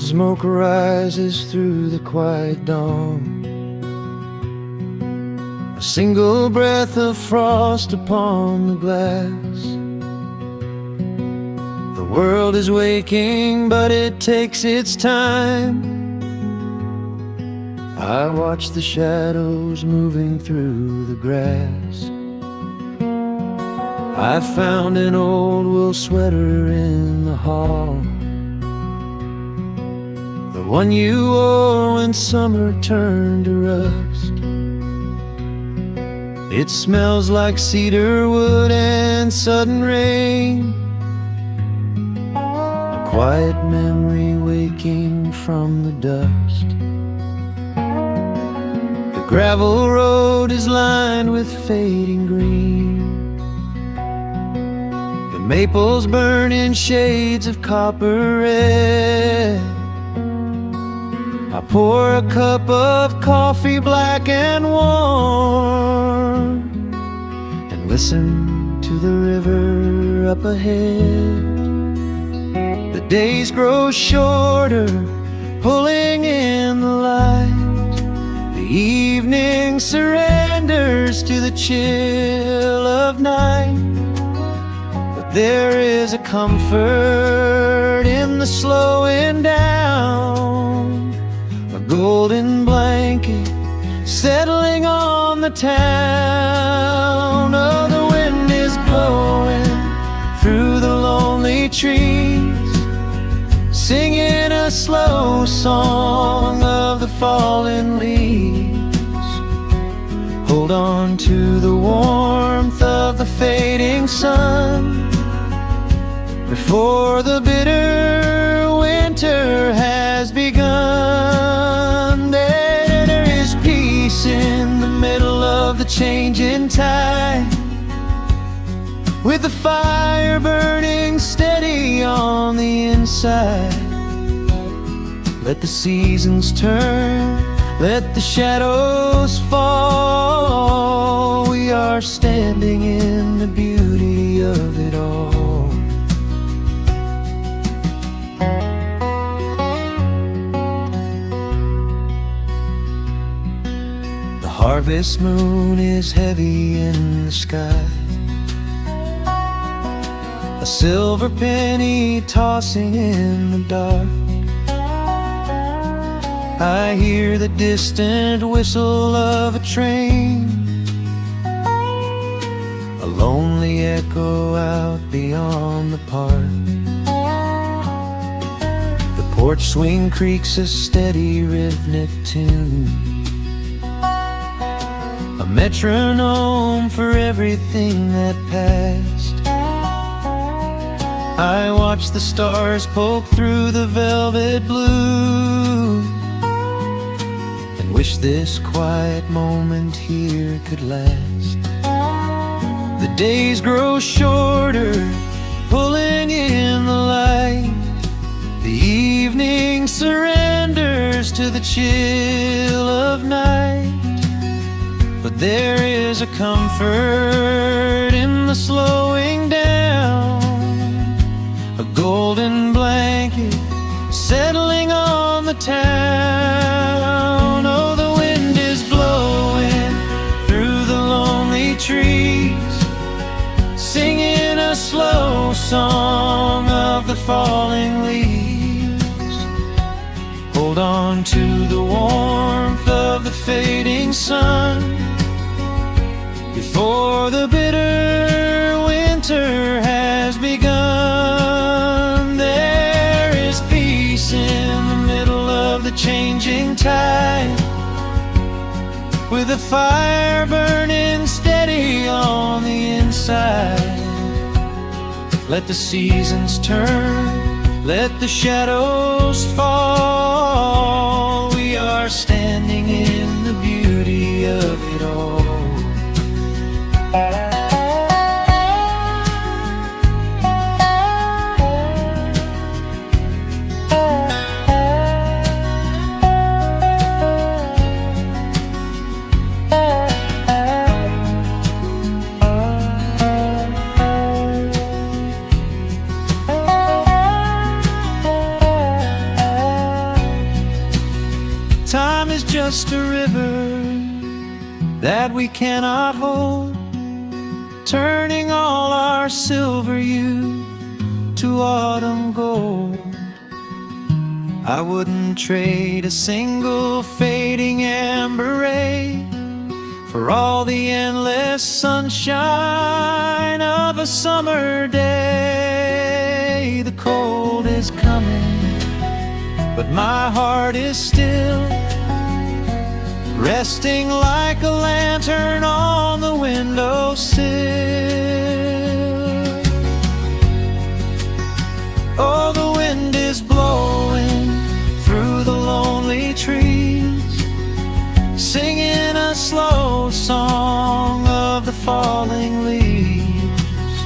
Smoke rises through the quiet dawn. A single breath of frost upon the glass. The world is waking, but it takes its time. I watch the shadows moving through the grass. I found an old wool sweater in the hall, the one you wore when summer turned to rust. It smells like cedar wood and sudden rain, a quiet memory waking from the dust. The gravel road is lined with fading green. The maples burn in shades of copper red. I pour a cup of coffee black and warm, and listen to the river up ahead. The days grow shorter, pulling in the light. The evening surrenders to the chill of night. But there is a comfort in the slowing down, a golden blanket settling on the town. Oh, the wind is blowing through the lonely trees, singing a slow song of the fallen leaves. Hold on to the warmth of the fading sun before the bitter winter has begun. There is peace in the middle of the changing tide, with the fire burning steady on the inside. Let the seasons turn, let the shadows fall. We are standing in the beauty of it all. The harvest moon is heavy in the sky, a silver penny tossing in the dark. I hear the distant whistle of a train, a lonely echo out beyond the park. The porch swing creaks a steady rhythmic tune, a metronome for everything that passed. I watch the stars poke through the velvet blue, and wish this quiet moment here could last. The days grow shorter, pulling in the light. The evening surrenders to the chill of night. But there is a comfort in the slowing down, a golden blanket settling on the town. Oh, the wind is blowing through the lonely trees, singing a slow song of the falling leaves. Hold on to the warmth of the fading sun before the bitter winter has begun. There is peace in the middle of the changing tide, with a fire burning steady on the inside. Let the seasons turn, let the shadows fall. We are standing in the beauty of it all. that we cannot hold, turning all our silver youth to autumn gold. I wouldn't trade a single fading amber ray for all the endless sunshine of a summer day. The cold is coming, but my heart is still resting like a lantern on the windowsill. Oh, the wind is blowing through the lonely trees, singing a slow song of the falling leaves.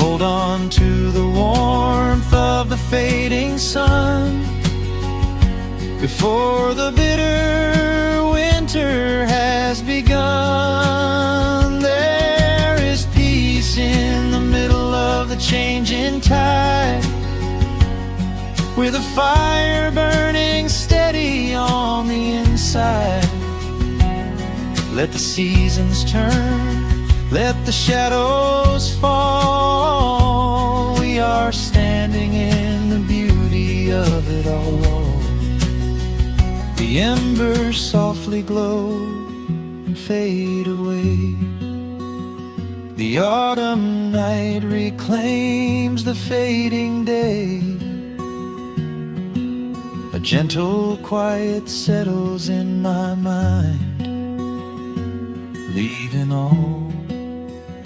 Hold on to the warmth of the fading sun before the bitter winter has begun. There is peace in the middle of the changing tide, with a fire burning steady on the inside. Let the seasons turn, let the shadows fall. We are standing in the beauty of it all. The embers softly glow and fade away. The autumn night reclaims the fading day. A gentle quiet settles in my mind, leaving all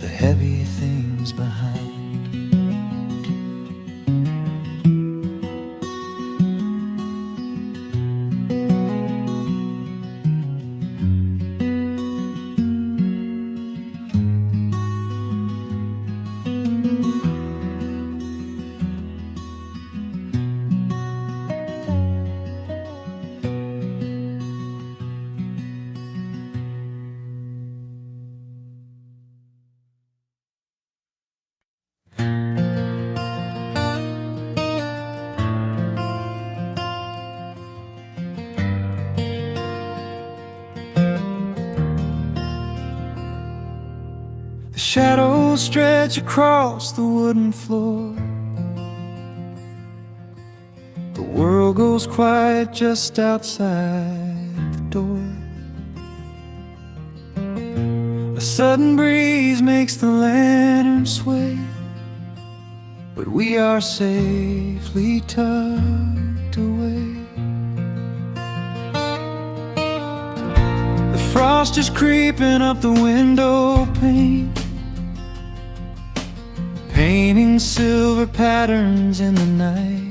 the heavy things behind. The shadows stretch across the wooden floor. The world goes quiet just outside the door. A sudden breeze makes the lantern sway, but we are safely tucked away. The frost is creeping up the window pane, painting silver patterns in the night.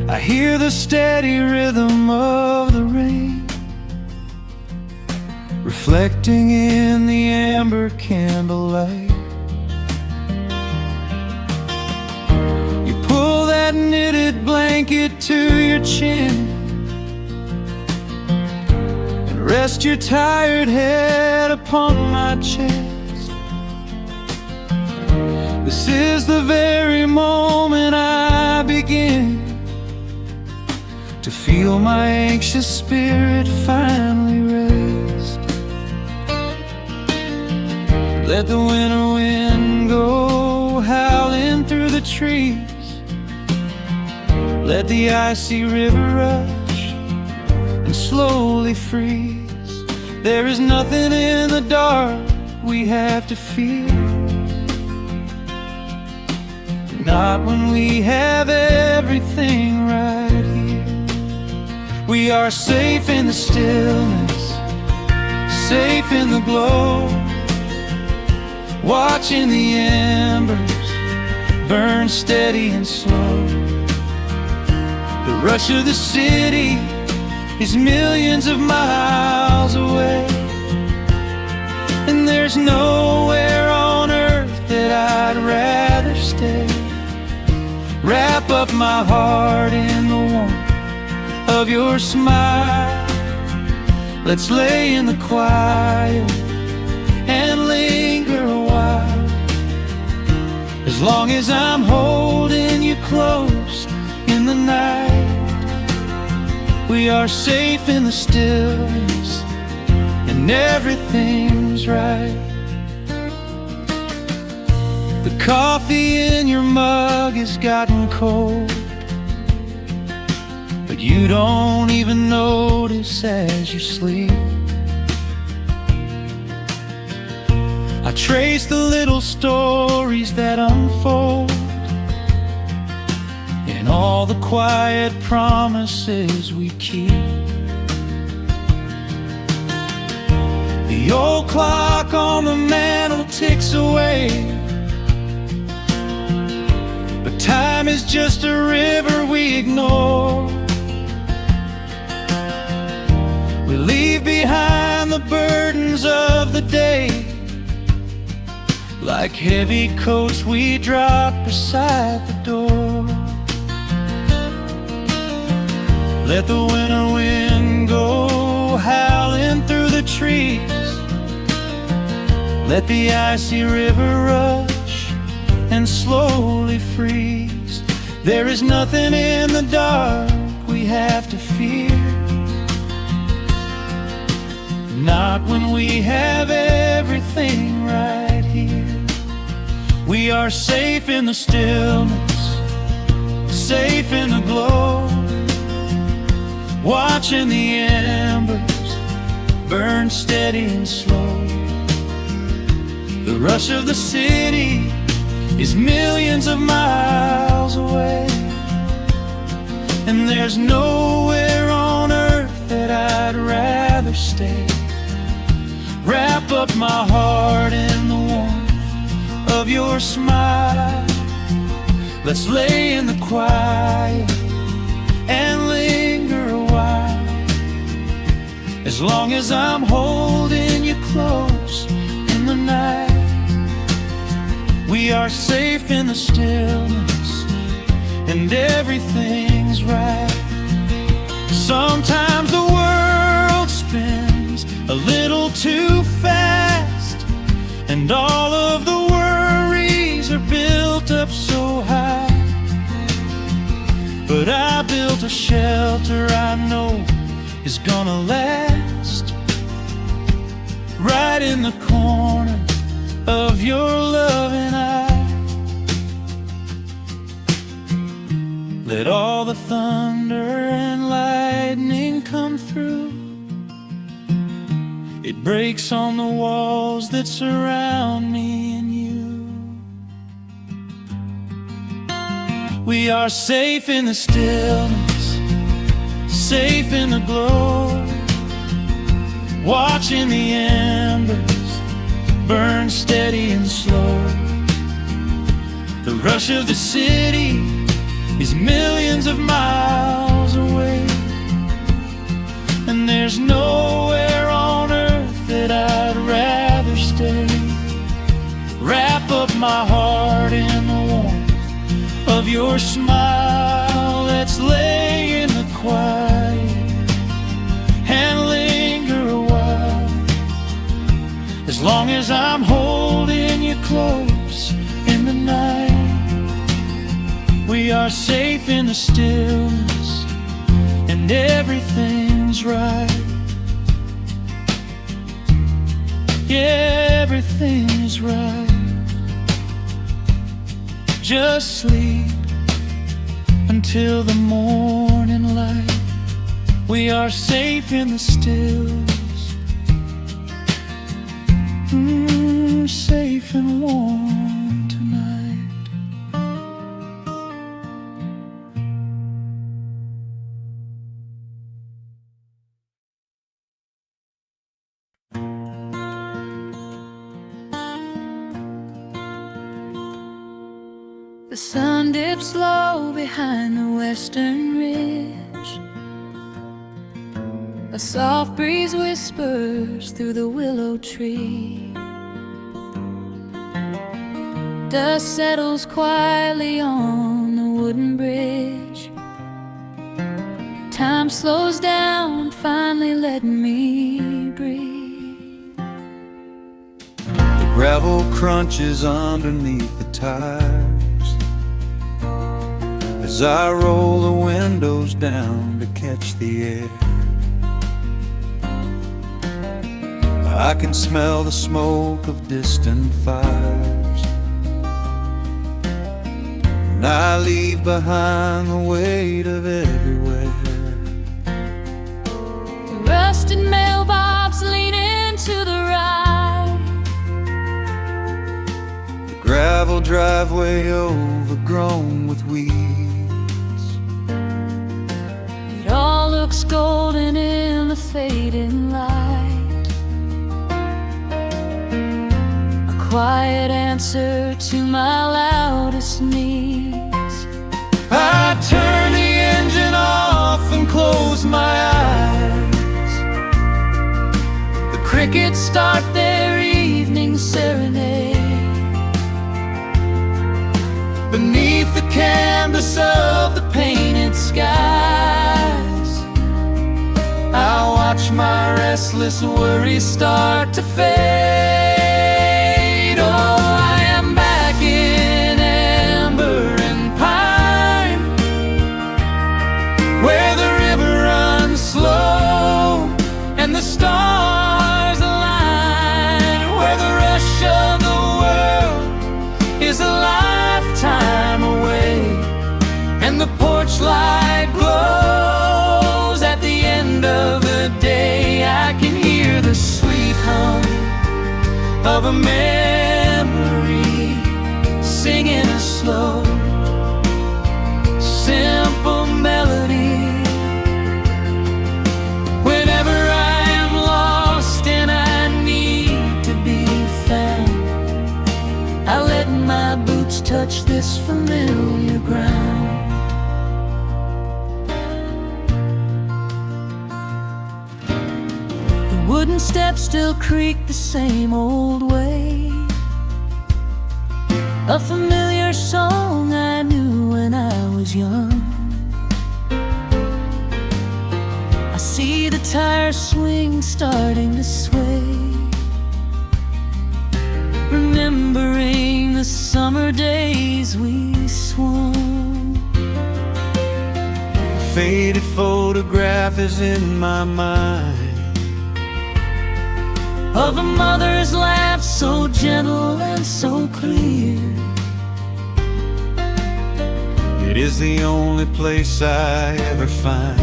I hear the steady rhythm of the rain, reflecting in the amber candlelight. You pull that knitted blanket to your chin and rest your tired head upon my chest. This is the very moment I begin to feel my anxious spirit finally rest. Let the winter wind go howling through the trees. Let the icy river rush and slowly freeze. There is nothing in the dark we have to fear, not when we have everything right here. We are safe in the stillness, safe in the glow, watching the embers burn steady and slow. The rush of the city is millions of miles away, and there's nowhere on earth that I'd rather stay. Wrap up my heart in the warmth of your smile. Let's lay in the quiet and linger a while. As long as I'm holding you close in the night, We are safe in the stillness, and everything's right. The coffee in your mug has gotten cold, but you don't even notice as you sleep. I trace the little stories that unfold in all the quiet promises we keep. The old clock on the mantle ticks away, but time is just a river we ignore. We leave behind the burdens of the day, like heavy coats we drop beside the door. Let the winter wind go howling through the trees. Let the icy river rush and slowly freeze. There is nothing in the dark we have to fear, not when we have everything right here. We are safe in the stillness, safe in the glow, watching the embers burn steady and slow. The rush of the city is millions of miles away, and there's nowhere on earth that I'd rather stay. Wrap up my heart in the warmth of your smile. Let's lay in the quiet and linger a while. As long as I'm holding you close in the night, we are safe in the stillness, and everything's right. Sometimes the world spins a little too fast, and all of the worries are built up so high. But I built a shelter I know is gonna last, right in the corner of your loving eye. Let all the thunder and lightning come through. It breaks on the walls that surround me and you. We are safe in the stillness, safe in the glow, watching the embers burn steady and slow. The rush of the city is millions of miles away, and there's nowhere on earth that I'd rather stay. Wrap up my heart in the warmth of your smile. Let's lay in the quiet and linger a while. As long as I'm holding you close in the night, we are safe in the stillness, and everything's right. Yeah, everything's right. Just sleep until the morning light. We are safe in the stillness, safe and warm tonight. The sun dips low behind the western ridge. A soft breeze whispers through the willow tree. Dust settles quietly on the wooden bridge. Time slows down, finally letting me breathe. The gravel crunches underneath the tires as I roll the windows down to catch the air. I can smell the smoke of distant fires, and I leave behind the weight of everywhere. The rusted mailbox leaning to the right, The gravel driveway overgrown with weeds. it all looks golden in the fading light. A quiet answer to my loudest needs. I turn the engine off and close my eyes. The crickets start their evening serenade. Beneath the canvas of the painted skies, I watch my restless worries start to fade. Oh, I am back in amber and pine, where the river runs slow and the stars align, where the rush of the world is a lifetime away, and the porch light glows at the end of the day. I can hear the sweet hum of a memory singing a slow, simple melody. Whenever I am lost and I need to be found, I let my boots touch this familiar ground. The wooden steps still creak the same old way, a familiar song I knew when I was young. I see the tires swing starting to sway, remembering the summer days we swung. A faded photograph is in my mind of a mother's laugh so gentle and so clear. It is the only place I ever find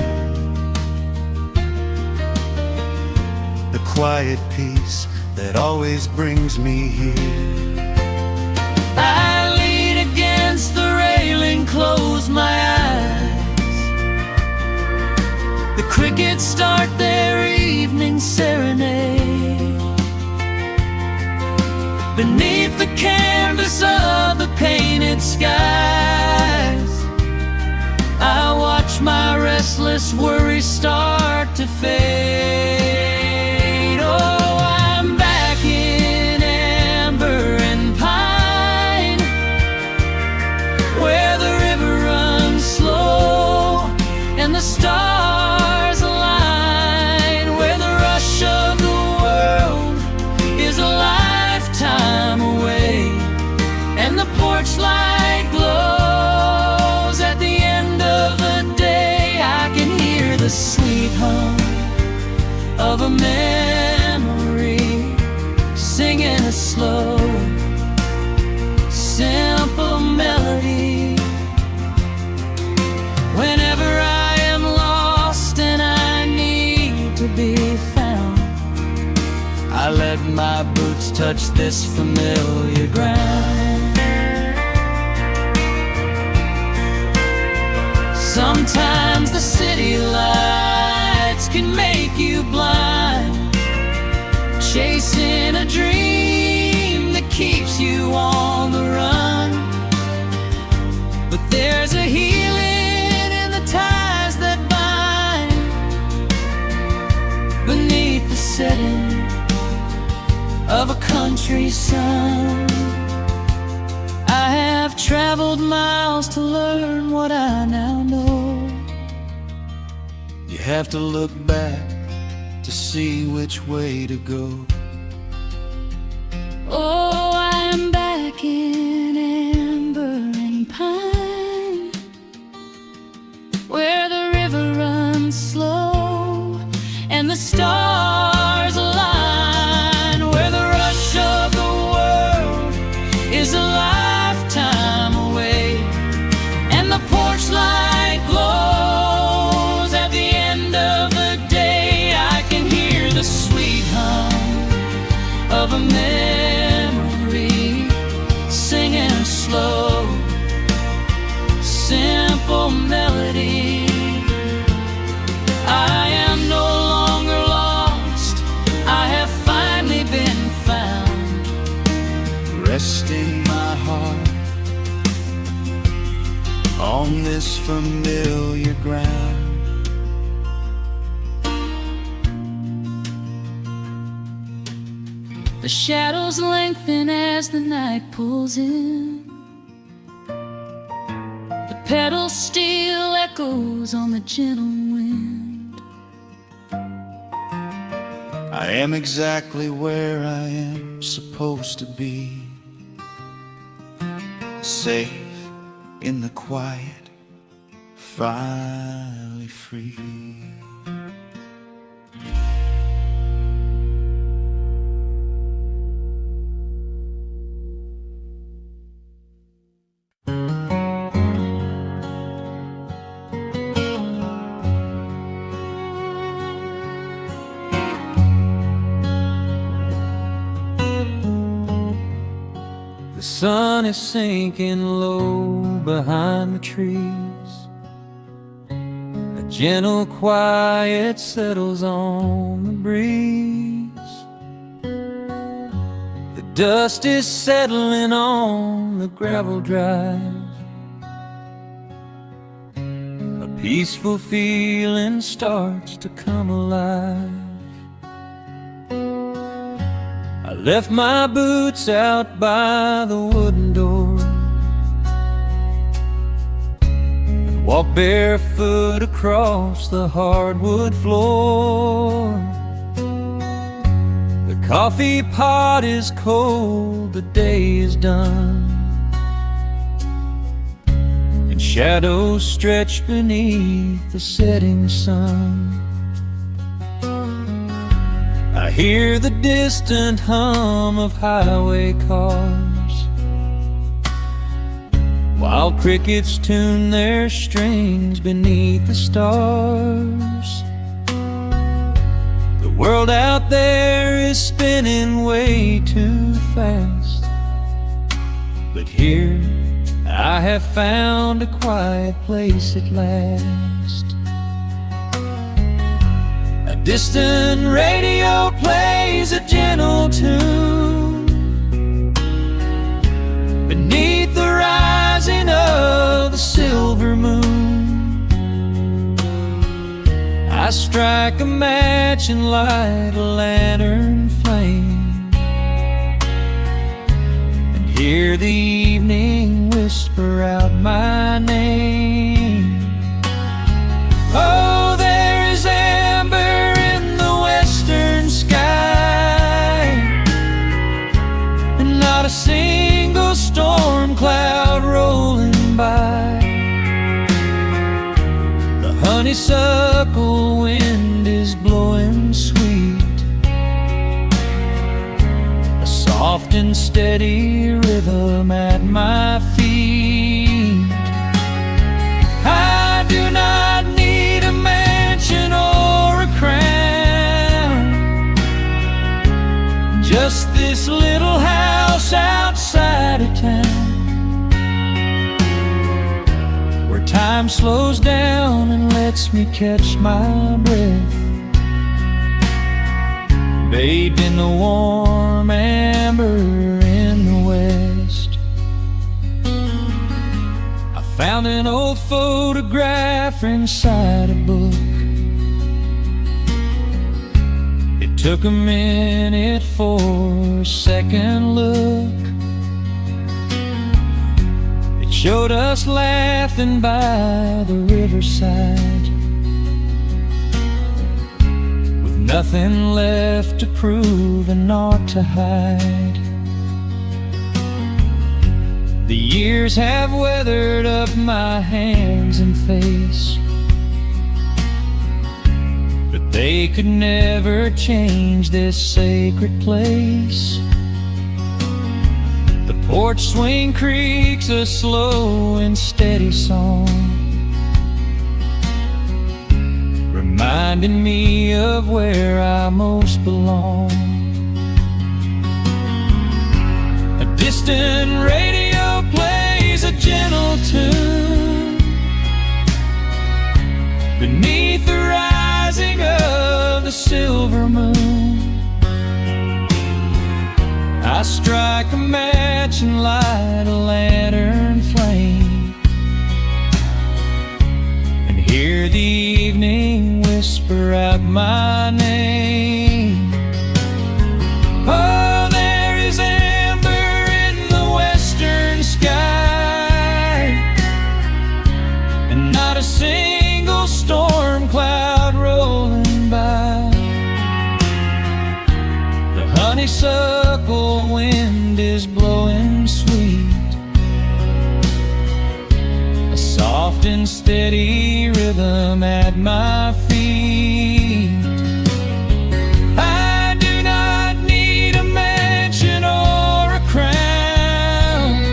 the quiet peace that always brings me here. I lean against the railing, close my eyes. The crickets start their evening serenade. Beneath the canvas of the painted skies, I watch my restless worries start to fade. Oh, I'm back in amber and pine, where the river runs slow and the stars align, where the rush of the world is a lifetime away, and the porch light glows at the end of the day. I can hear the sweet hum of a memory singing a slow, simple melody. Whenever I am lost and I need to be found, I let my boots touch this familiar ground. Sometimes the city lights can make you blind, chasing a dream that keeps you on the run. But there's a healing in the ties that bind beneath the setting of a country sun. I have traveled miles to learn what I now know. You have to look back to see which way to go. Oh, I'm back in amber and pine, and the stars align, where the rush of the world is a lifetime away, and the porch light glows at the end of the day. I can hear the sweet hum of a memory singing slow, simple melody. I am no longer lost, I have finally been found, resting my heart on this familiar ground. The shadows lengthen as the night pulls in, the pedal steel echoes on the gentle wind. I am exactly where I am supposed to be, safe in the quiet, finally free. The sun is sinking low behind the trees. A gentle quiet settles on the breeze. The dust is settling on the gravel drive. A peaceful feeling starts to come alive. I left my boots out by the wooden door, walked barefoot across the hardwood floor. The coffee pot is cold, the day is done, and shadows stretch beneath the setting sun. I hear the distant hum of highway cars, while crickets tune their strings beneath the stars. The world out there is spinning way too fast, but here I have found a quiet place at last. A distant radio plays a gentle tune beneath the rising of the silver moon. I strike a match and light a lantern flame, and hear the evening whisper out my name. Oh, there is amber in the western sky, and not a single storm cloud rolling by. The honeysuckle wind is blowing sweet, a soft and steady rhythm at my feet. I do not need a mansion or a crown, just this little house outside of town, where time slows down and lets me catch my breath, bathed in the warm amber in the west. I found an old photograph inside a book. It took a minute for a second look. It showed us laughing by the riverside, with nothing left to prove and naught to hide. The years have weathered up my hands and face, but they could never change this sacred place. The porch swing creaks a slow and steady song, reminding me of where I most belong. A distant radio plays a gentle tune beneath the rising of the silver moon. I strike a match and light a lantern flame, and hear the evening whisper out my name. Oh, there is amber in the western sky, and not a single storm cloud rolling by. The honeysuckle wind is blowing sweet, a soft and steady rhythm at my feet. I do not need a mansion or a crown,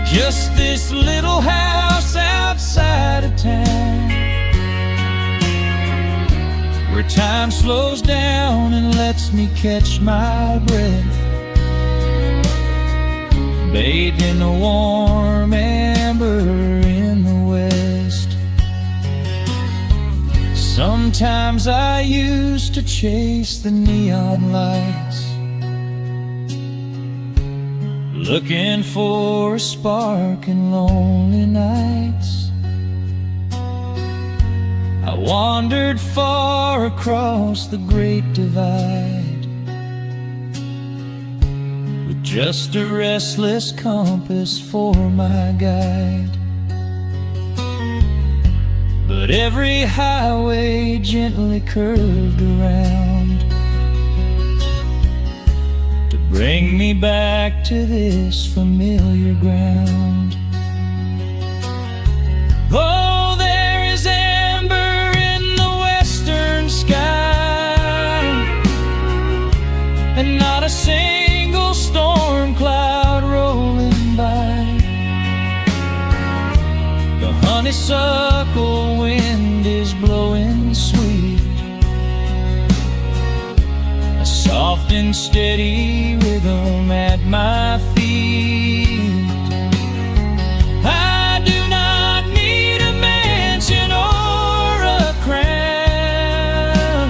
just this little house outside of town, where time slows down and lets me catch my breath, bathed in the warm amber in the west. Sometimes I used to chase the neon lights, looking for a spark in lonely nights. I wandered far across the great divide, with just a restless compass for my guide. But every highway gently curved around to bring me back to this familiar ground. Oh, there is amber in the western sky, and not a single storm cloud rolling by. The honeysuckle wind is blowing sweet, a soft and steady rhythm at my feet. I do not need a mansion or a crown,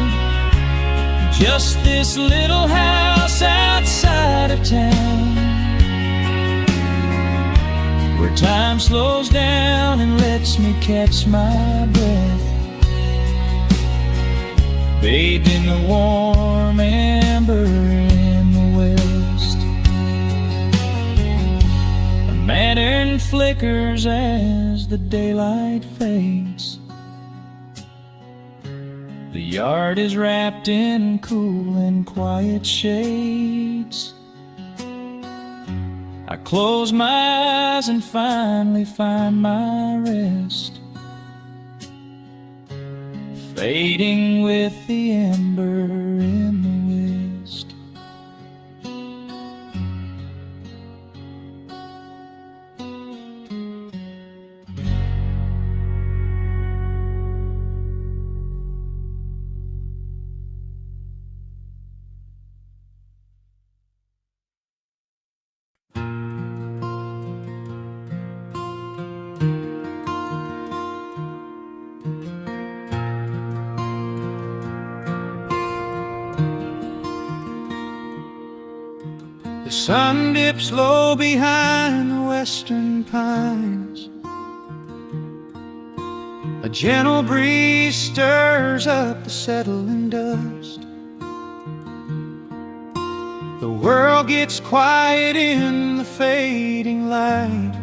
just this little house outside of town, where time slows down and lets me catch my breath, bathed in the warm amber in the west. A lantern flickers as the daylight fades. The yard is wrapped in cool and quiet shades. I close my eyes and finally find my rest, fading with the ember in the west. The sun dips low behind the western pines. A gentle breeze stirs up the settling dust. The world gets quiet in the fading light.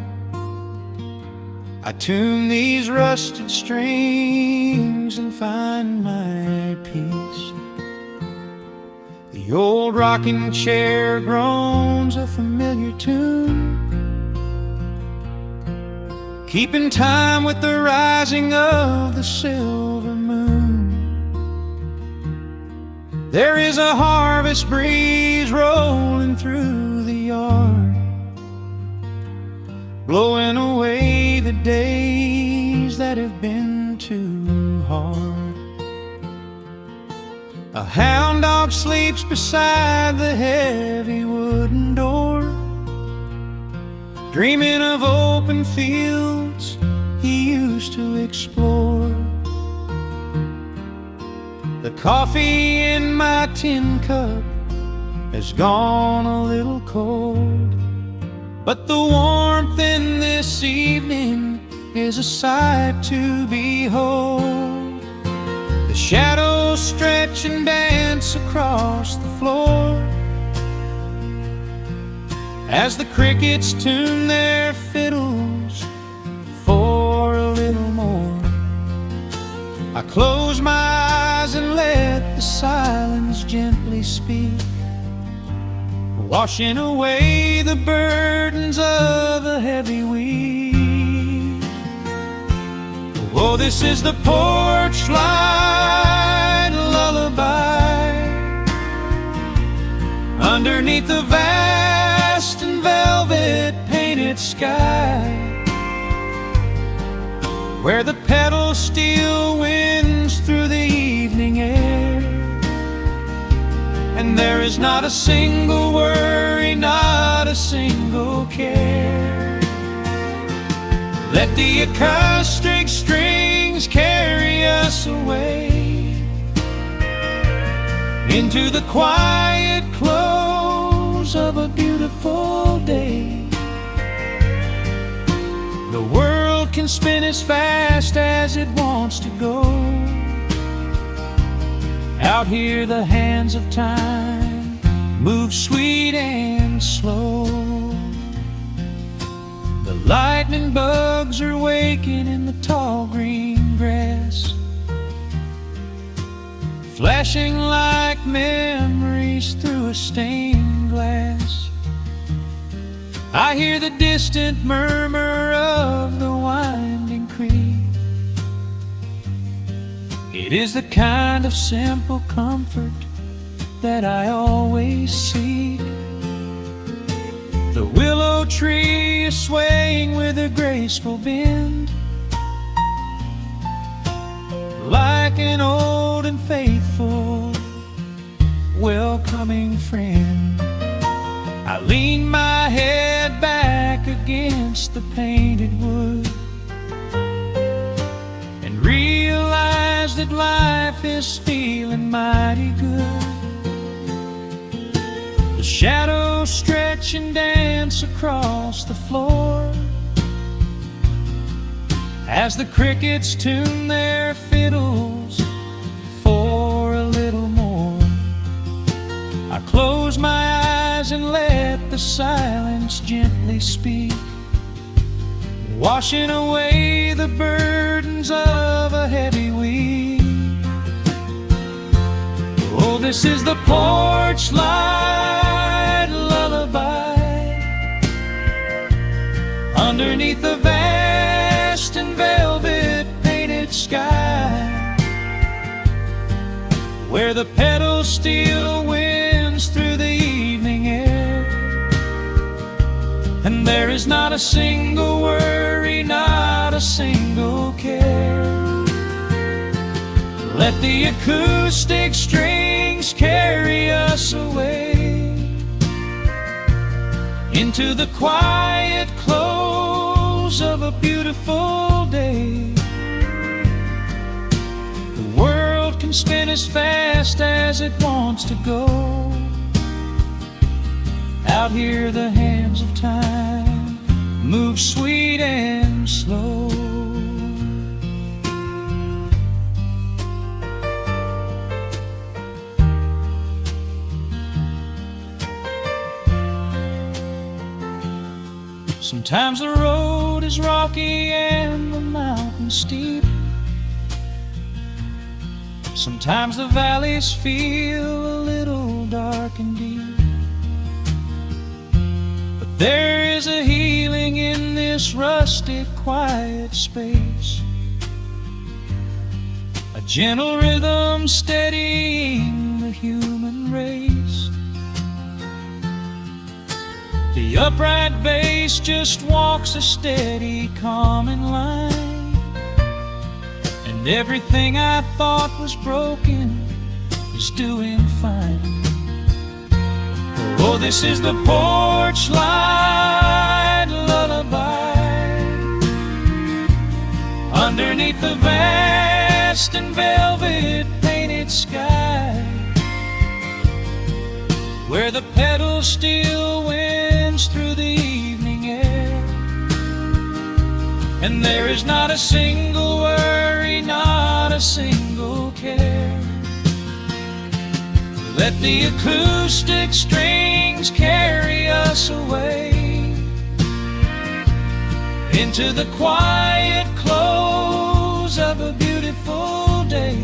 I tune these rusted strings and find my peace. The old rocking chair groans a familiar tune, keeping time with the rising of the silver moon. There is a harvest breeze rolling through the yard, blowing away the days that have been too hard. A hound dog sleeps beside the heavy wooden door, dreaming of open fields he used to explore. The coffee in my tin cup has gone a little cold, but the warmth in this evening is a sight to behold. The shadows stretch and dance across the floor as the crickets tune their fiddles for a little more. I close my eyes and let the silence gently speak, washing away the burdens of a heavy week. Oh, this is the porch light lullaby underneath the vast and velvet painted sky, where the pedal steel winds through the evening air, and there is not a single worry, not a single care. Let the acoustic strings carry us away into the quiet close of a beautiful day. The world can spin as fast as it wants to go. Out here the hands of time move sweet and slow. The lightning bugs are waking in the tall green grass, flashing like memories through a stained glass. I hear the distant murmur of the winding creek. It is the kind of simple comfort that I always seek. The willow tree is swaying with a graceful bend, like an old and faithful welcoming friend. I lean my head back against the painted wood and realize that life is feeling mighty good. The shadows stretch and dance across the floor as the crickets tune their fiddles for a little more. I close my eyes and let the silence gently speak, washing away the burdens of a heavy week. Oh, this is the porch light lullaby underneath the vast and velvet painted sky, where the pedal steel winds through the evening air, and there is not a single worry, not a single care. Let the acoustic strings carry us away into the quiet close of a beautiful day. The world can spin as fast as it wants to go. Out here the hands of time move sweet and slow. Sometimes the road is rocky and the mountain steep. Sometimes the valleys feel a little dark and deep. But there is a healing in this rustic, quiet space, a gentle rhythm steadying the human upright bass just walks a steady, calming line, and everything I thought was broken is doing fine. Oh, this is the porch light lullaby underneath the vast and velvet painted sky, where the pedal still winds through the evening air, and there is not a single worry, not a single care. Let the acoustic strings carry us away into the quiet close of a beautiful day.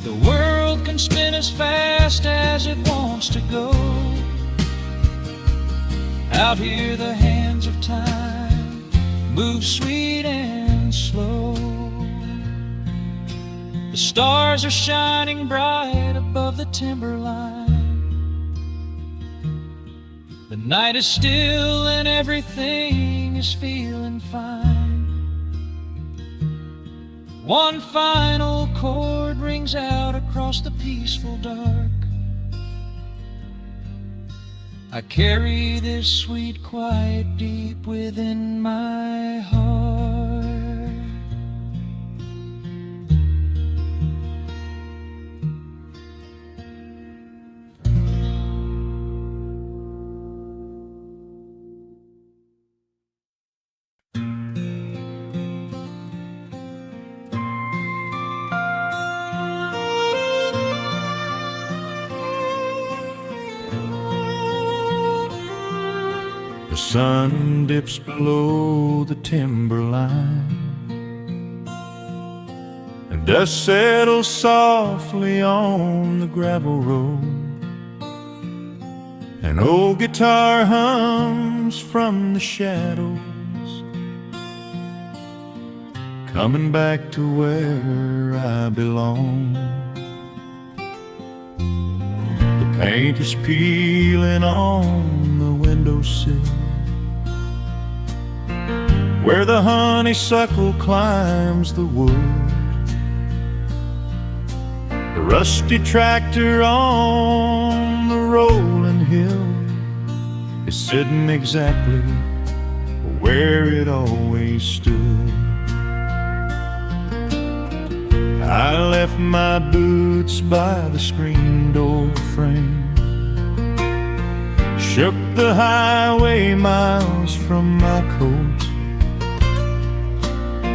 The world can spin as fast as it wants to go. Out here the hands of time move sweet and slow. The stars are shining bright above the timberline. The night is still and everything is feeling fine. One final chord rings out across the peaceful dark. I carry this sweet quiet deep within my heart. The sun dips below the timberline, and dust settles softly on the gravel road. An old guitar hums from the shadows, coming back to where I belong. The paint is peeling on the windowsill, where the honeysuckle climbs the wood. The rusty tractor on the rolling hill is sitting exactly where it always stood. I left my boots by the screen door frame, shook the highway miles from my coat.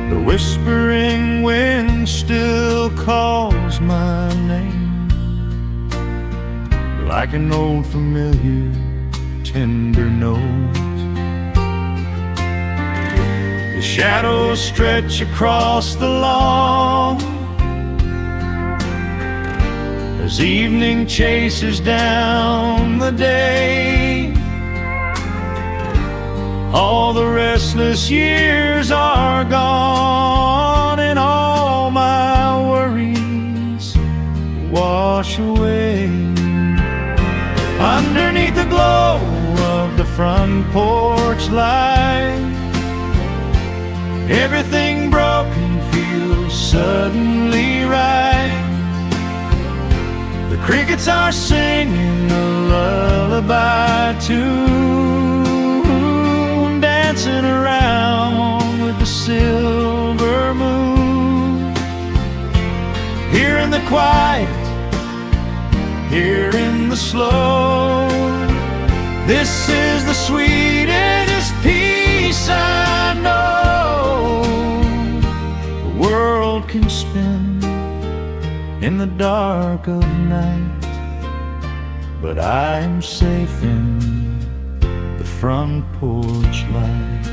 The whispering wind still calls my name, like an old familiar tender note. The shadows stretch across the lawn as evening chases down the day. All the restless years are gone, and all my worries wash away. Underneath the glow of the front porch light, everything broken feels suddenly right. The crickets are singing a lullaby tune, dancing around with the silver moon. Here in the quiet, here in the slow, this is the sweetest peace I know. The world can spin in the dark of night, but I am safe in the front porch light.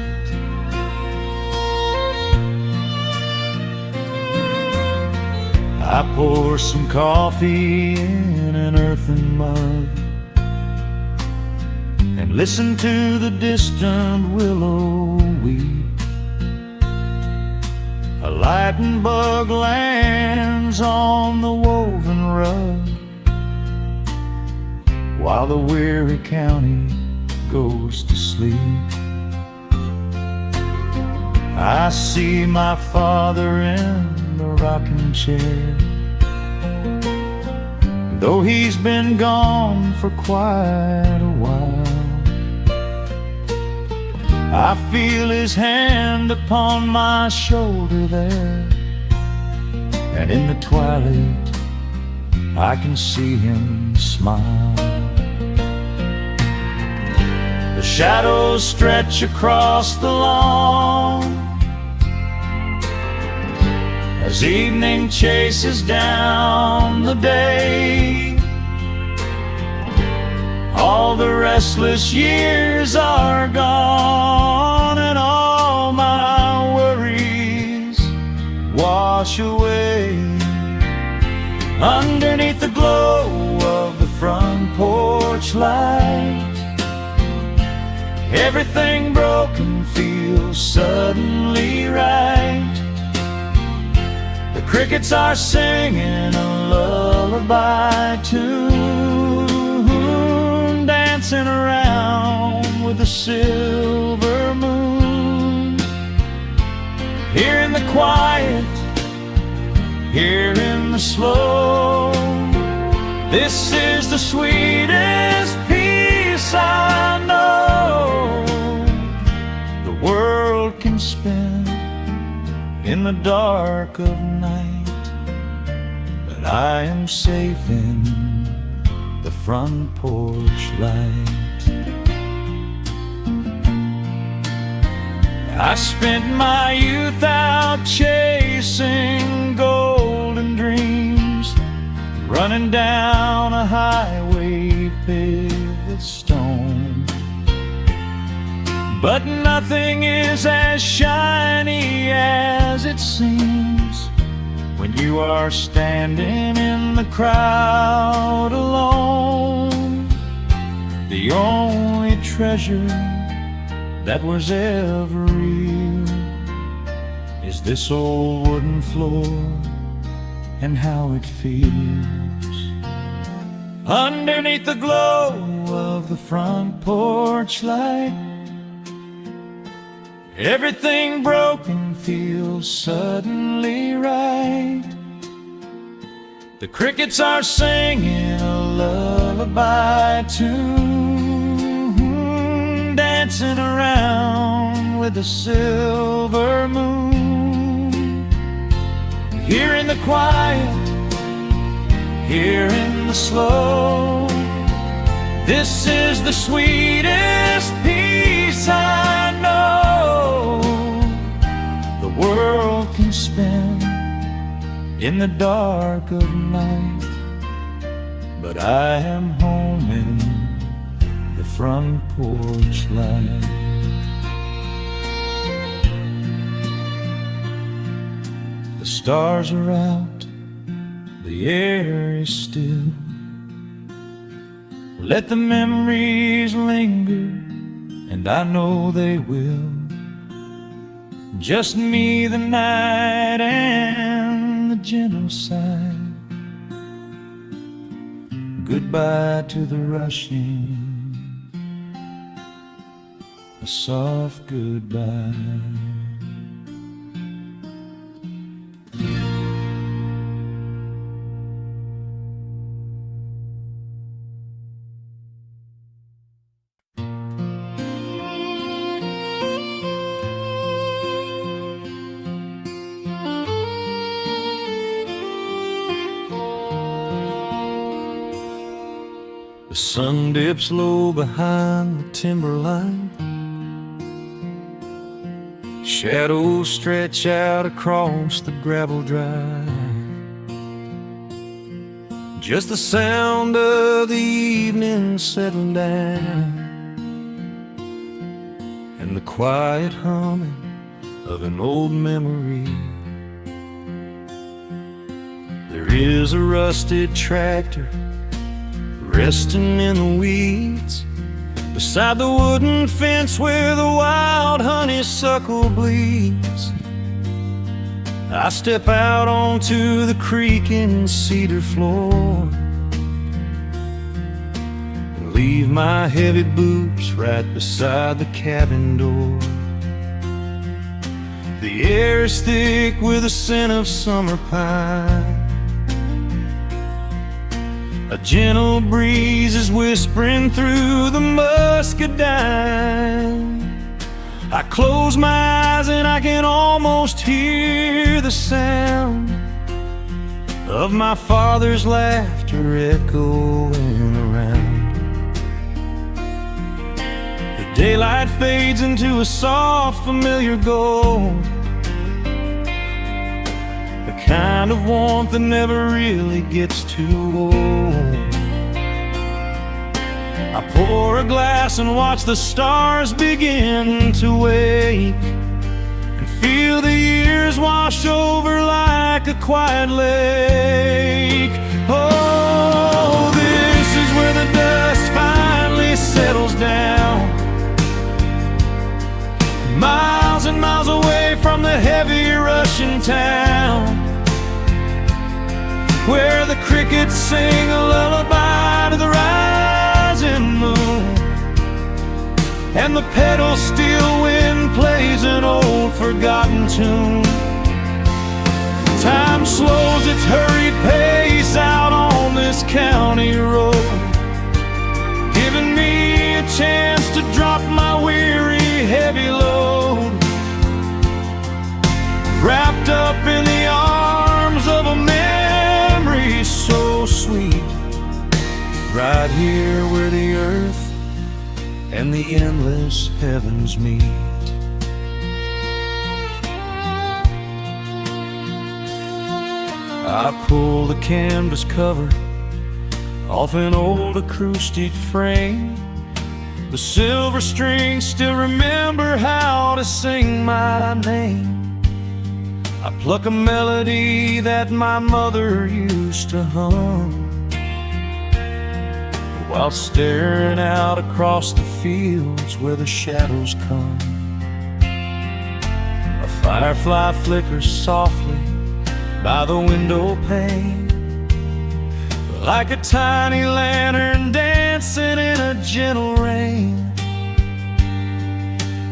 I pour some coffee in an earthen mug and listen to the distant willow weep. A lightning bug lands on the woven rug, while the weary county goes to sleep. I see my father in the rocking chair, though he's been gone for quite a while. I feel his hand upon my shoulder there, and in the twilight I can see him smile. The shadows stretch across the lawn as evening chases down the day. All the restless years are gone, and all my worries wash away. Underneath the glow of the front porch light, everything broken feels suddenly right. The crickets are singing a lullaby tune, dancing around with the silver moon. Here in the quiet, here in the slow, this is the sweetest peace I know. The world can spin in the dark of night, but I am safe in the front porch light. I spent my youth out chasing golden dreams, running down a highway paved with stone. But nothing is as shiny as it seems when you are standing in the crowd alone. The only treasure that was ever real is this old wooden floor and how it feels. Underneath the glow of the front porch light, everything broken feels suddenly right. The crickets are singing a lullaby tune, dancing around with the silver moon. Here in the quiet, here in the slow, this is the sweetest peace I know. The world can spin in the dark of night, but I am home in the front porch light. The stars are out, the air is still. Let the memories linger, and I know they will. Just me, the night, and the gentle sigh. Goodbye to the rushing, a soft goodbye. The sun dips low behind the timberline. Shadows stretch out across the gravel drive. Just the sound of the evening settling down, and the quiet humming of an old memory. There is a rusted tractor resting in the weeds beside the wooden fence where the wild honeysuckle bleeds. I step out onto the creaking cedar floor. leave my heavy boots right beside the cabin door. The air is thick with the scent of summer pine. A gentle breeze is whispering through the muscadine. I close my eyes and I can almost hear the sound of my father's laughter echoing around. The daylight fades into a soft, familiar gold, the kind of warmth that never really gets too old. I pour a glass and watch the stars begin to wake, and feel the years wash over like a quiet lake. Oh, this is where the dust finally settles down, miles and miles away from the heavy Russian town, where the crickets sing a lullaby to the rising moon, and the pedal steel wind plays an old forgotten tune. Time slows its hurried pace out on this county road, giving me a chance to drop my weary heavy load, wrapped up in the arms of a memory so sweet, right here where the earth and the endless heavens meet. I pull the canvas cover off an old acoustic frame. The silver strings still remember how to sing my name. I pluck a melody that my mother used to hum, while staring out across the fields where the shadows come. A firefly flickers softly by the window pane, like a tiny lantern dancing in a gentle rain.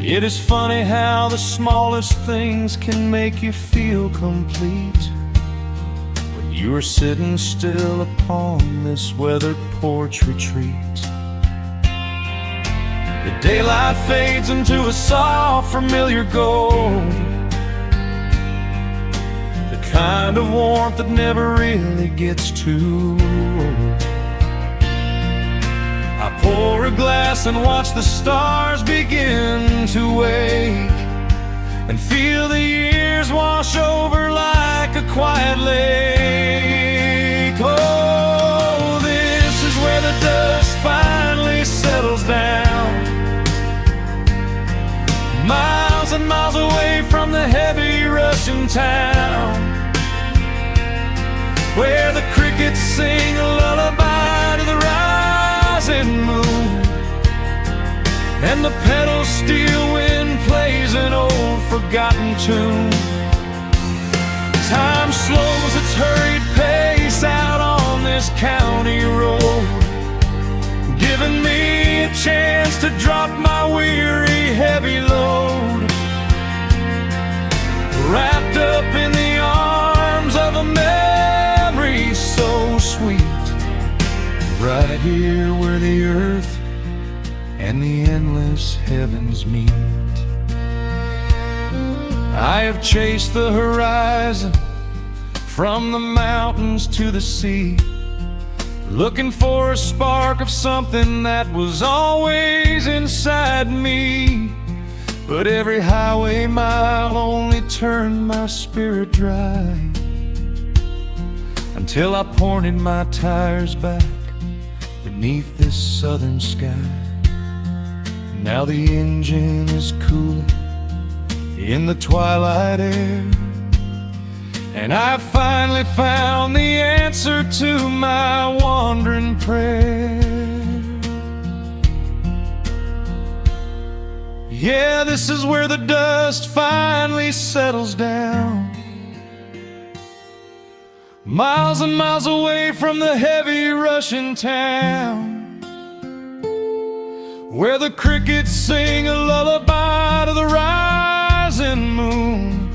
It is funny how the smallest things can make you feel complete, when you are sitting still upon this weathered porch retreat. The daylight fades into a soft, familiar gold, the kind of warmth that never really gets too old. I pour a glass and watch the stars begin to wake, and feel the years wash over like a quiet lake. Oh, this is where the dust finally settles down, miles and miles away from the heavy Russian town, where the crickets sing a lullaby to the rising moon, and the pedal steel wind plays an old forgotten tune. Time slows its hurried pace out on this county road, giving me a chance to drop my weary heavy load, wrapped up in the arms of a memory so sweet, right here where the earth and the endless heavens meet. I have chased the horizon from the mountains to the sea, looking for a spark of something that was always inside me. But every highway mile only turned my spirit dry, until I pointed my tires back beneath this southern sky. Now the engine is cooling in the twilight air, and I've finally found the answer to my wandering prayer. Yeah, this is where the dust finally settles down, miles and miles away from the heavy Russian town, where the crickets sing a lullaby to the rising moon,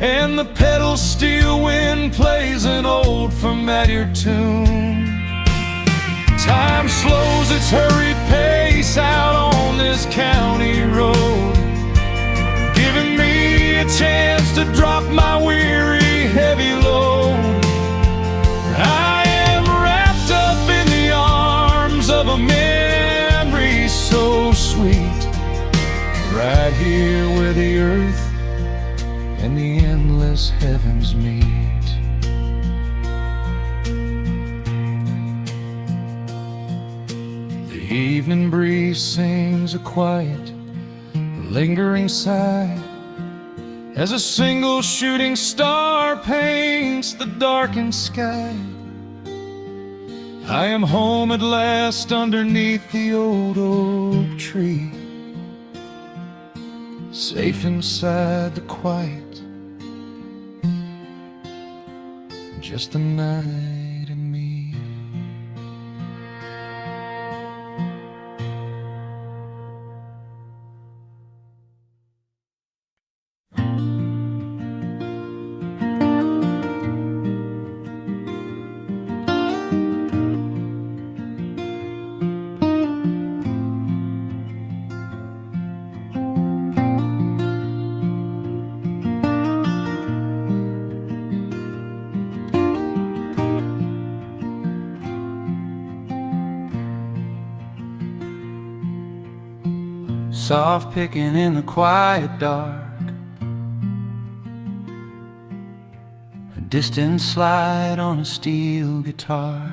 and the pedal steel wind plays an old familiar tune. Time slows its hurried pace out on this county road, giving me a chance to drop my weary, heavy load. I am wrapped up in the arms of a memory so sweet, right here where the earth and the endless heavens meet. The evening breeze sings a quiet, lingering sigh as a single shooting star paints the darkened sky. I am home at last underneath the old oak tree, safe inside the quiet, just the night and me. Soft picking in the quiet dark, a distant slide on a steel guitar.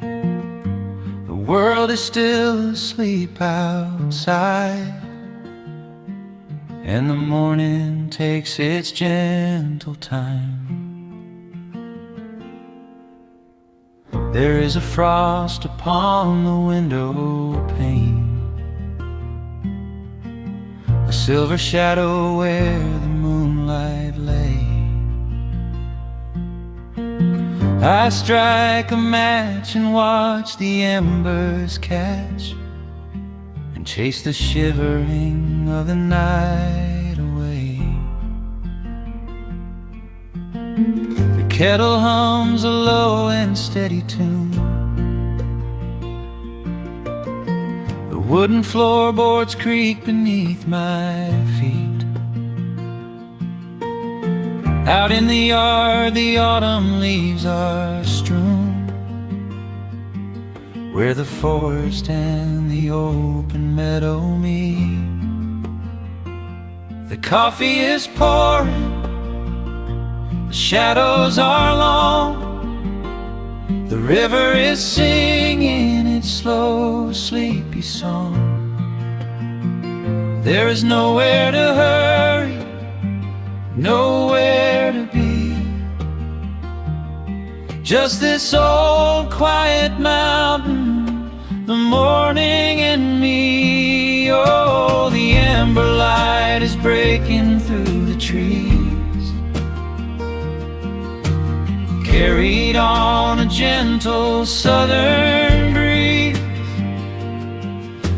The world is still asleep outside, and the morning takes its gentle time. There is a frost upon the window pane, a silver shadow where the moonlight lay. I strike a match and watch the embers catch, and chase the shivering of the night away. The kettle hums a low and steady tune, the wooden floorboards creak beneath my feet. Out in the yard the autumn leaves are strewn, where the forest and the open meadow meet. The coffee is pouring, the shadows are long, the river is singing its slow, sleepy song. There is nowhere to hurry, nowhere to be, just this old quiet mountain, the morning and me. Oh, the ember light is breaking through the trees, carried on a gentle southern breeze.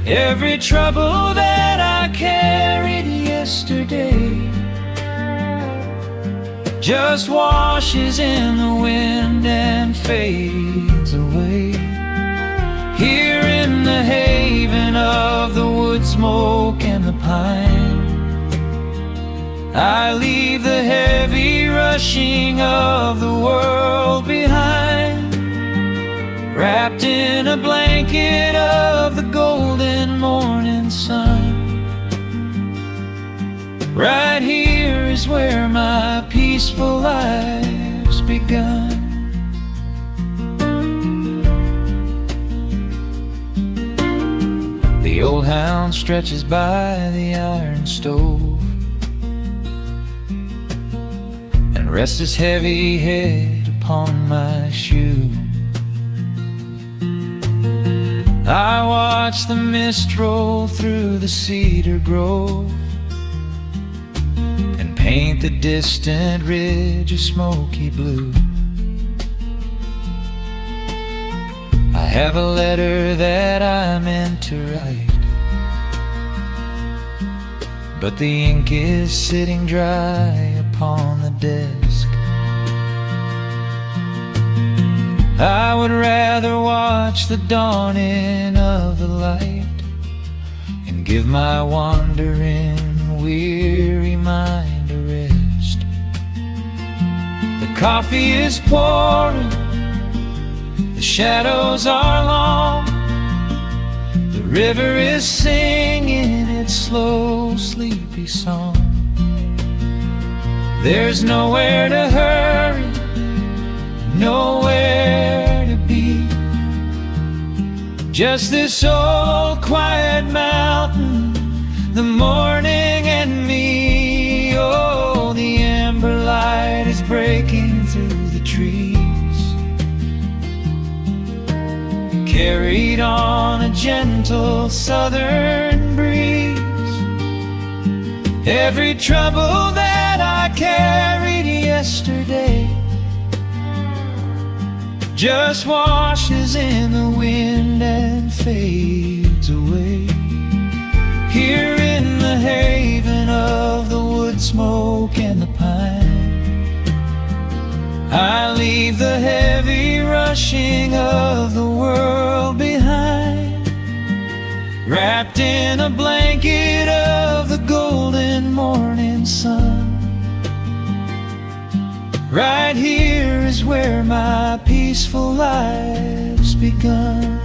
Every trouble that I carried yesterday just washes in the wind and fades away. Here in the haven of the wood smoke and the pine, I leave the heavy rushing of the world behind, wrapped in a blanket of the golden morning sun. Right here is where my peaceful life's begun. The old hound stretches by the iron stove and rests his heavy head upon my shoe. I watch the mist roll through the cedar grove and paint the distant ridge a smoky blue. I have a letter that I meant to write, but the ink is sitting dry upon the desk. I would rather watch the dawning of the light and give my wandering, weary mind a rest. The coffee is pouring, the shadows are long, the river is singing its slow, sleepy song. There's nowhere to hurry, nowhere to be, just this old quiet mountain, the morning and me. Oh, the amber light is breaking through the trees, carried on a gentle southern breeze. Every trouble that I carried yesterday just washes in the wind and fades away. Here in the haven of the wood smoke and the pine, I leave the heavy rushing of the world behind, wrapped in a blanket of the golden morning sun. Right here is where my peaceful life's begun.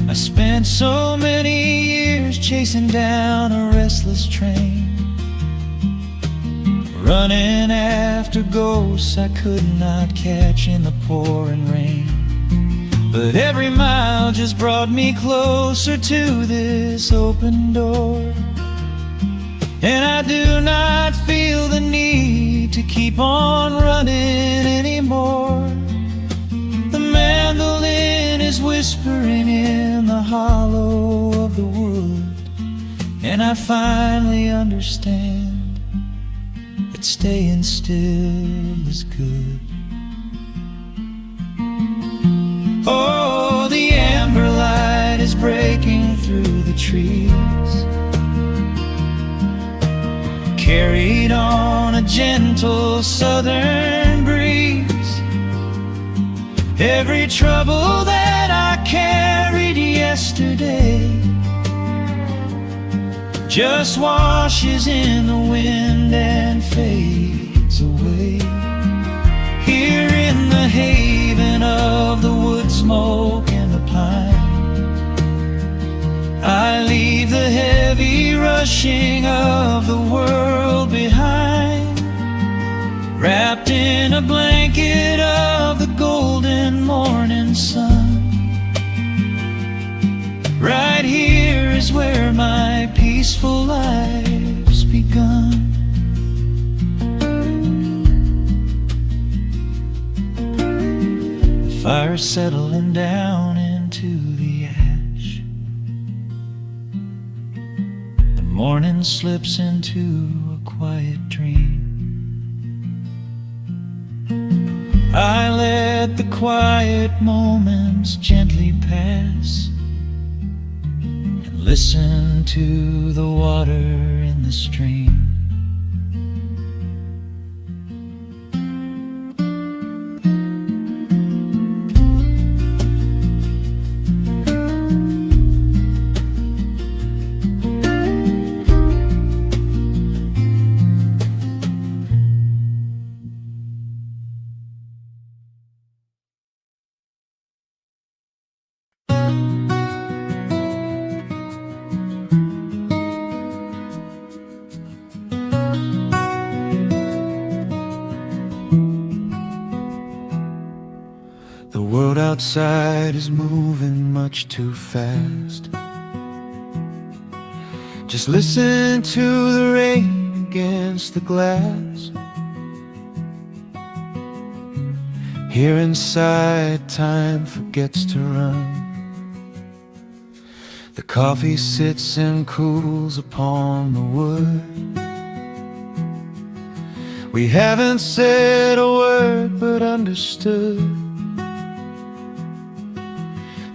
I spent so many years chasing down a restless train, running after ghosts I could not catch in the pouring rain. But every mile just brought me closer to this open door, and I do not feel the need to keep on running anymore. The mandolin is whispering in the hollow of the wood, and I finally understand that staying still is good. Oh, the amber light is breaking through the trees, carried on a gentle southern breeze. Every trouble that I carried yesterday just washes in the wind and fades away. Here in the haven of the wood smoke and the pine, I leave the heavy rushing of the world behind, wrapped in a blanket of the golden morning sun. Right here is where my peaceful life's begun. The fire settling down into the ash, the morning slips into a quiet dream. I let the quiet moments gently pass and listen to the water in the stream. The world outside is moving much too fast. Just listen to the rain against the glass. Here inside, time forgets to run. The coffee sits and cools upon the wood. We haven't said a word but understood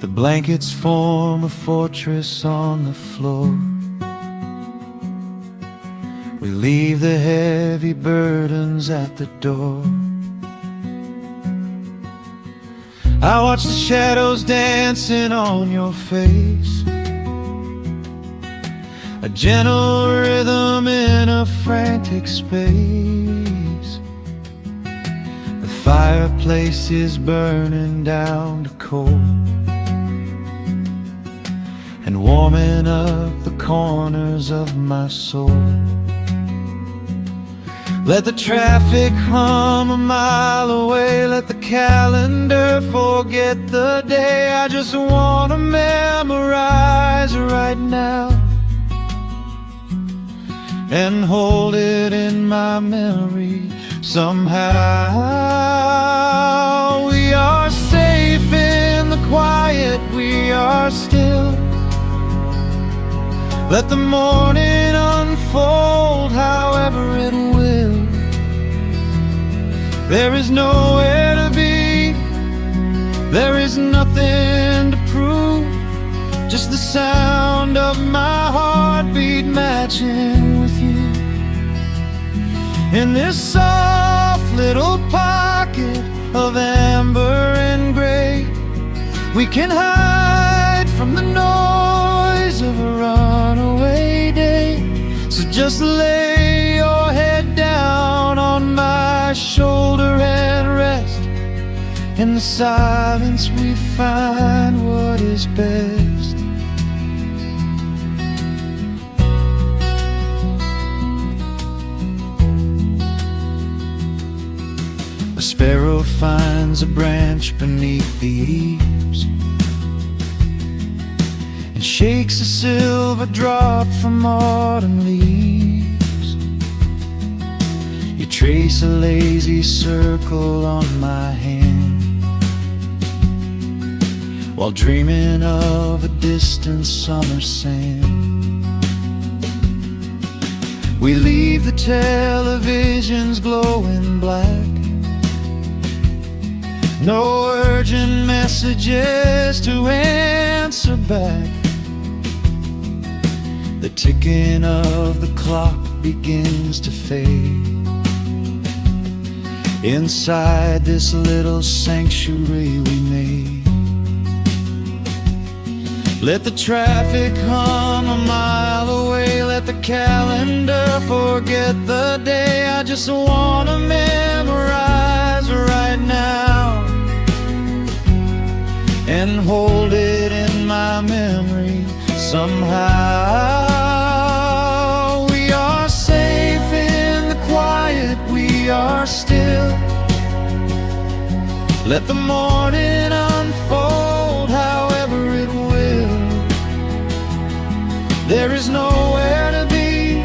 The blankets form a fortress on the floor. We leave the heavy burdens at the door. I watch the shadows dancing on your face, a gentle rhythm in a frantic space. The fireplace is burning down to coal and warming up the corners of my soul. Let the traffic hum a mile away, let the calendar forget the day. I just wanna memorize right now and hold it in my memory somehow. We are safe in the quiet, we are still. Let the morning unfold however it will. There is nowhere to be, there is nothing to prove, just the sound of my heartbeat matching with you. In this soft little pocket of amber and gray, we can hide from the noise of a runaway day. So just lay your head down on my shoulder and rest. In the silence we find what is best. A sparrow finds a branch beneath the eaves and shakes a silver drop from autumn leaves. You trace a lazy circle on my hand while dreaming of a distant summer sand. We leave the televisions glowing black, no urgent messages to answer back. The ticking of the clock begins to fade inside this little sanctuary we made. Let the traffic hum a mile away, let the calendar forget the day. I just wanna memorize right now and hold it in my memory somehow. We are safe in the quiet, we are still. Let the morning unfold however it will. There is nowhere to be,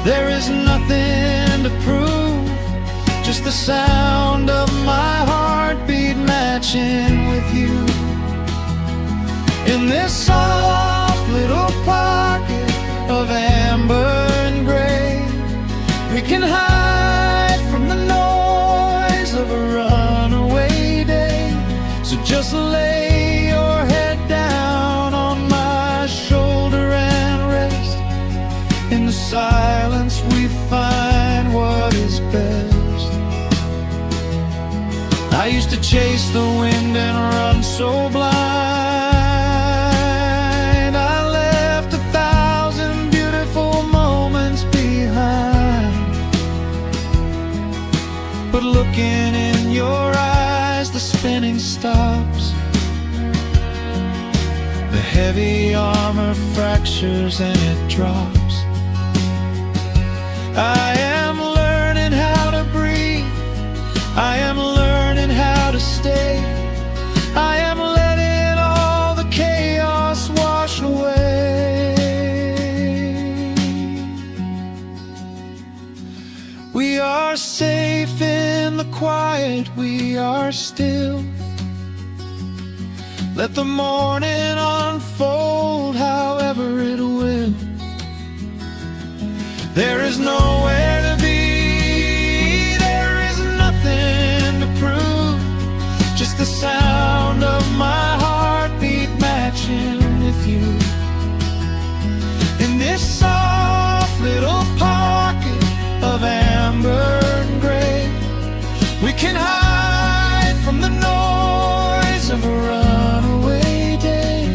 there is nothing to prove, just the sound of my heartbeat matching with you. In this soft little pocket of amber and gray, we can hide from the noise of a runaway day. So just lay your head down on my shoulder and rest. In the silence we find what is best. I used to chase the wind and run so blind. I left 1,000 beautiful moments behind. But looking in your eyes, the spinning stops. The heavy armor fractures and it drops. I am learning how to breathe, I am learning how to stay. I am letting all the chaos wash away. We are safe in the quiet, we are still. Let the morning unfold however it will. There is nowhere to be, there is nothing to prove, just the sound of my heart can hide from the noise of a runaway day.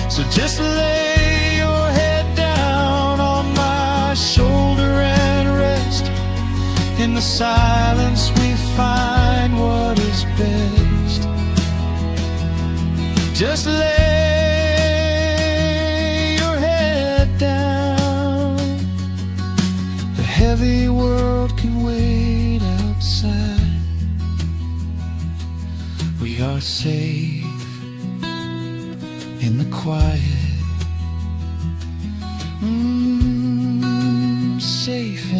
So just lay your head down on my shoulder and rest. In the silence we find what is best. Just lay your head down. The heavy world can wait outside. We are safe in the quiet. Safe